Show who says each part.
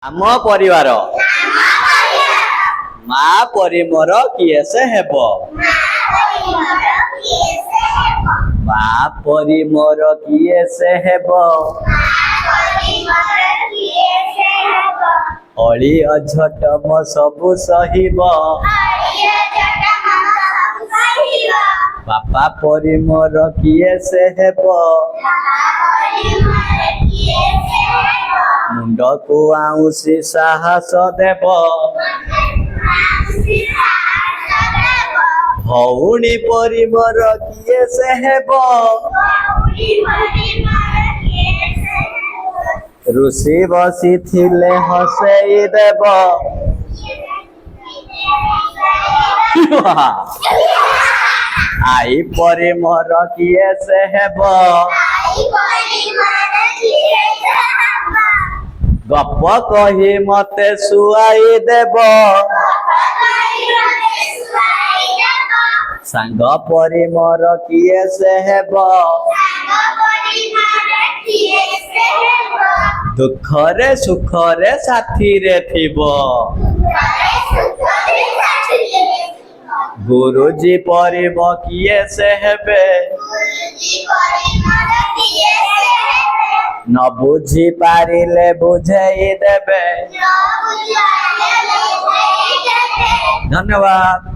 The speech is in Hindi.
Speaker 1: आम परिवार मा परी मोर किए से हेब मा परी मोर किए से हेब अली अझट म सबु सहिब बापा परी मोर किए से हेब मुंड को आउसी साहस देव भौणी परी मोर किए से हेब ऋषि बसी थिले हसई देव आई परी मोर किए से हेब गप कही मते सुआई देव सांग परी मोर किए से हेब दुखरे सुखरे साथी रे थिब गुरुजी परी मो किए से हेबे न बुझी पारिले बुझेई देबे। धन्यवाद।